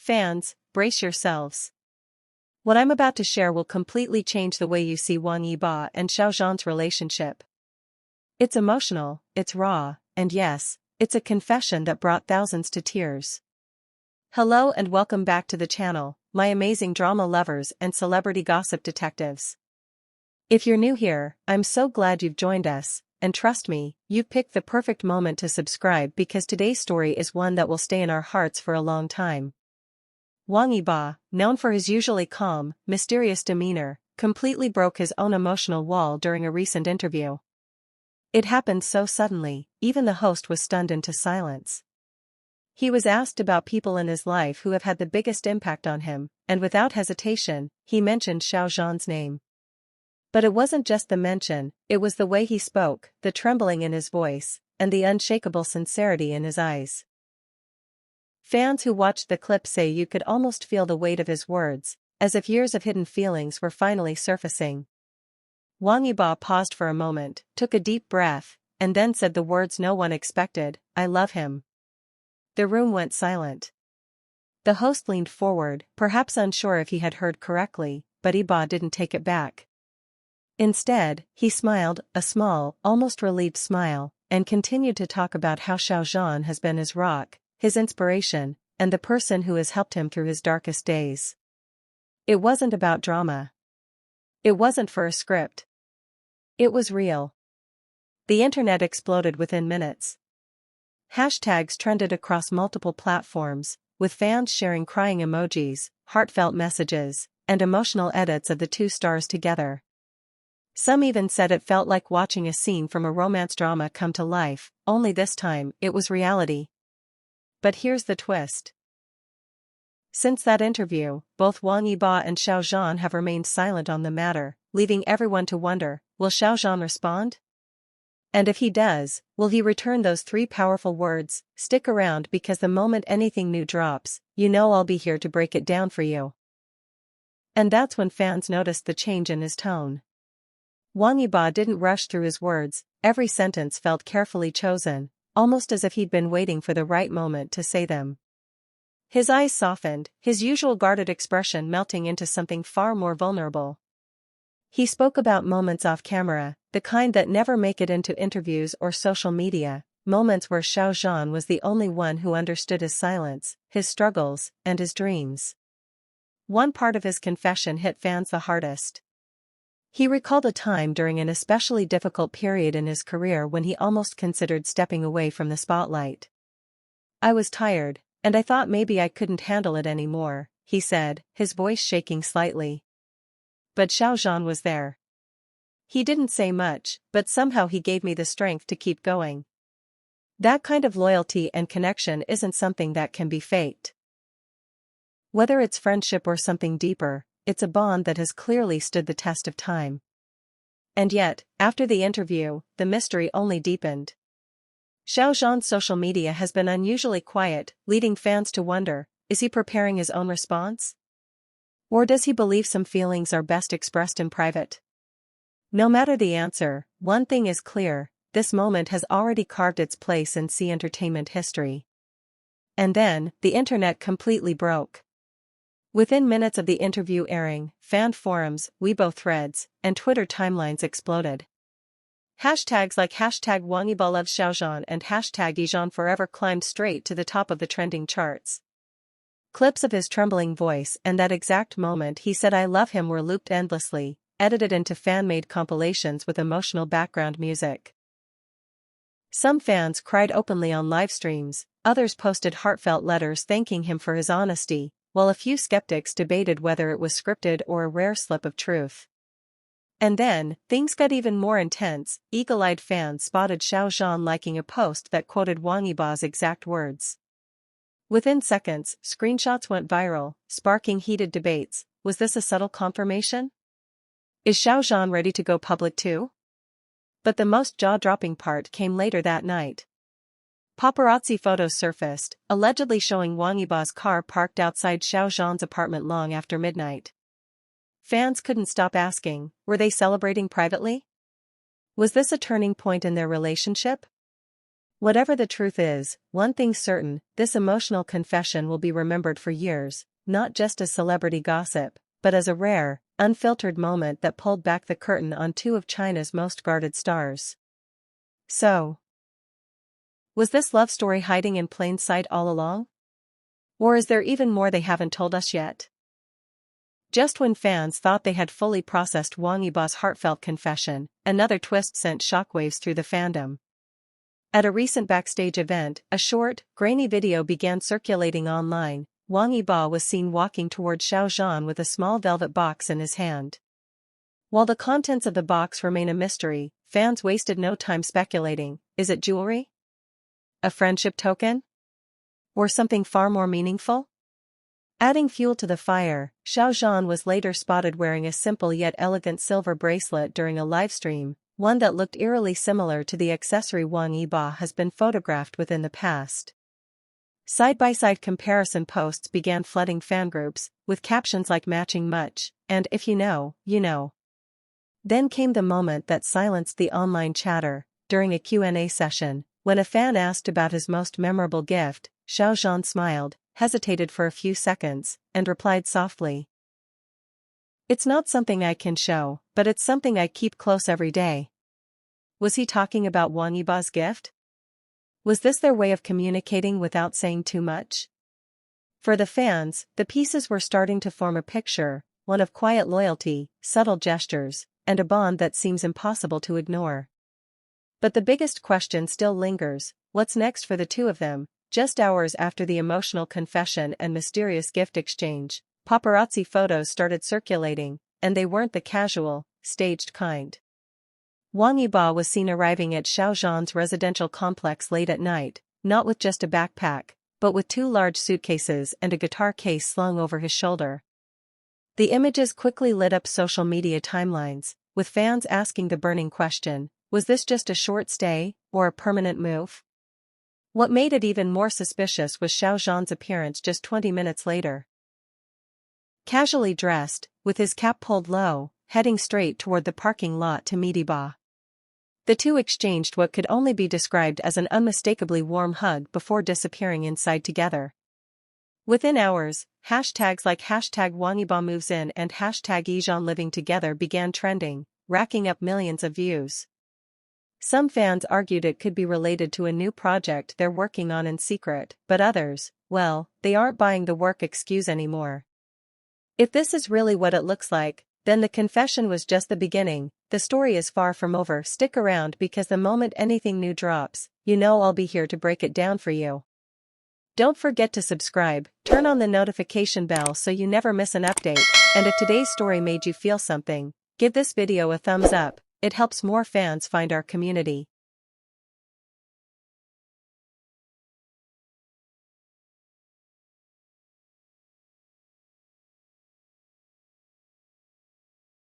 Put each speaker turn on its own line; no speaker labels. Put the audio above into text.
Fans, brace yourselves. What I'm about to share will completely change the way you see Wang Yibo and Xiao Zhan's relationship. It's emotional, it's raw, and yes, it's a confession that brought thousands to tears. Hello and welcome back to the channel, my amazing drama lovers and celebrity gossip detectives. If you're new here, I'm so glad you've joined us, and trust me, you've picked the perfect moment to subscribe because today's story is one that will stay in our hearts for a long time. Wang Yibo, known for his usually calm, mysterious demeanor, completely broke his own emotional wall during a recent interview. It happened so suddenly, even the host was stunned into silence. He was asked about people in his life who have had the biggest impact on him, and without hesitation, he mentioned Xiao Zhan's name. But it wasn't just the mention, it was the way he spoke, the trembling in his voice, and the unshakable sincerity in his eyes. Fans who watched the clip say you could almost feel the weight of his words, as if years of hidden feelings were finally surfacing. Wang Yibo paused for a moment, took a deep breath, and then said the words no one expected, "I love him." The room went silent. The host leaned forward, perhaps unsure if he had heard correctly, but Yibo didn't take it back. Instead, he smiled, a small, almost relieved smile, and continued to talk about how Xiao Zhan has been his rock, his inspiration, and the person who has helped him through his darkest days. It wasn't about drama. It wasn't for a script. It was real. The internet exploded within minutes. Hashtags trended across multiple platforms, with fans sharing crying emojis, heartfelt messages, and emotional edits of the two stars together. Some even said it felt like watching a scene from a romance drama come to life, only this time, it was reality. But here's the twist. Since that interview, both Wang Yibo and Xiao Zhan have remained silent on the matter, leaving everyone to wonder, will Xiao Zhan respond? And if he does, will he return those three powerful words, "Stick around because the moment anything new drops, you know I'll be here to break it down for you." And that's when fans noticed the change in his tone. Wang Yibo didn't rush through his words, every sentence felt carefully chosen, almost as if he'd been waiting for the right moment to say them. His eyes softened, his usual guarded expression melting into something far more vulnerable. He spoke about moments off camera, the kind that never make it into interviews or social media, moments where Xiao Zhan was the only one who understood his silence, his struggles, and his dreams. One part of his confession hit fans the hardest. He recalled a time during an especially difficult period in his career when he almost considered stepping away from the spotlight. "I was tired, and I thought maybe I couldn't handle it anymore," he said, his voice shaking slightly. But Xiao Zhan was there. He didn't say much, but somehow he gave me the strength to keep going. That kind of loyalty and connection isn't something that can be faked. Whether it's friendship or something deeper, it's a bond that has clearly stood the test of time. And yet, after the interview, the mystery only deepened. Xiao Zhan's social media has been unusually quiet, leading fans to wonder, is he preparing his own response? Or does he believe some feelings are best expressed in private? No matter the answer, one thing is clear, this moment has already carved its place in entertainment history. And then, the internet completely broke. Within minutes of the interview airing, fan forums, Weibo threads, and Twitter timelines exploded. Hashtags like hashtag Wang Yibo loves Xiao Zhan and hashtag Yizhan forever climbed straight to the top of the trending charts. Clips of his trembling voice and that exact moment he said "I love him" were looped endlessly, edited into fan-made compilations with emotional background music. Some fans cried openly on live streams, others posted heartfelt letters thanking him for his honesty, while a few skeptics debated whether it was scripted or a rare slip of truth. And then, things got even more intense. Eagle-eyed fans spotted Xiao Zhan liking a post that quoted Wang Yibo's exact words. Within seconds, screenshots went viral, sparking heated debates. Was this a subtle confirmation? Is Xiao Zhan ready to go public too? But the most jaw-dropping part came later that night. Paparazzi photos surfaced, allegedly showing Wang Yibo's car parked outside Xiao Zhan's apartment long after midnight. Fans couldn't stop asking, were they celebrating privately? Was this a turning point in their relationship? Whatever the truth is, one thing's certain, this emotional confession will be remembered for years, not just as celebrity gossip, but as a rare, unfiltered moment that pulled back the curtain on two of China's most guarded stars. So, was this love story hiding in plain sight all along? Or is there even more they haven't told us yet? Just when fans thought they had fully processed Wang Yibo's heartfelt confession, another twist sent shockwaves through the fandom. At a recent backstage event, a short, grainy video began circulating online. Wang Yibo was seen walking toward Xiao Zhan with a small velvet box in his hand. While the contents of the box remain a mystery, fans wasted no time speculating. Is it jewelry? A friendship token? Or something far more meaningful? Adding fuel to the fire, Xiao Zhan was later spotted wearing a simple yet elegant silver bracelet during a livestream, one that looked eerily similar to the accessory Wang Yibo has been photographed with in the past. Side-by-side comparison posts began flooding fangroups, with captions like matching much, and if you know, you know. Then came the moment that silenced the online chatter. During a Q&A session, when a fan asked about his most memorable gift, Xiao Zhan smiled, hesitated for a few seconds, and replied softly, "It's not something I can show, but it's something I keep close every day." Was he talking about Wang Yibo's gift? Was this their way of communicating without saying too much? For the fans, the pieces were starting to form a picture, one of quiet loyalty, subtle gestures, and a bond that seems impossible to ignore. But the biggest question still lingers: what's next for the two of them? Just hours after the emotional confession and mysterious gift exchange, paparazzi photos started circulating, and they weren't the casual, staged kind. Wang Yibo was seen arriving at Xiao Zhan's residential complex late at night, not with just a backpack, but with two large suitcases and a guitar case slung over his shoulder. The images quickly lit up social media timelines, with fans asking the burning question: was this just a short stay, or a permanent move? What made it even more suspicious was Xiao Zhan's appearance just 20 minutes later. Casually dressed, with his cap pulled low, heading straight toward the parking lot to meet Yibo. The two exchanged what could only be described as an unmistakably warm hug before disappearing inside together. Within hours, hashtags like #WangYiboMovesIn and #YizhanLivingTogether began trending, racking up millions of views. Some fans argued it could be related to a new project they're working on in secret, but others, well, they aren't buying the work excuse anymore. If this is really what it looks like, then the confession was just the beginning. The story is far from over. Stick around, because the moment anything new drops, you know I'll be here to break it down for you. Don't forget to subscribe, turn on the notification bell so you never miss an update, and if today's story made you feel something, give this video a thumbs up. It helps more fans find our community.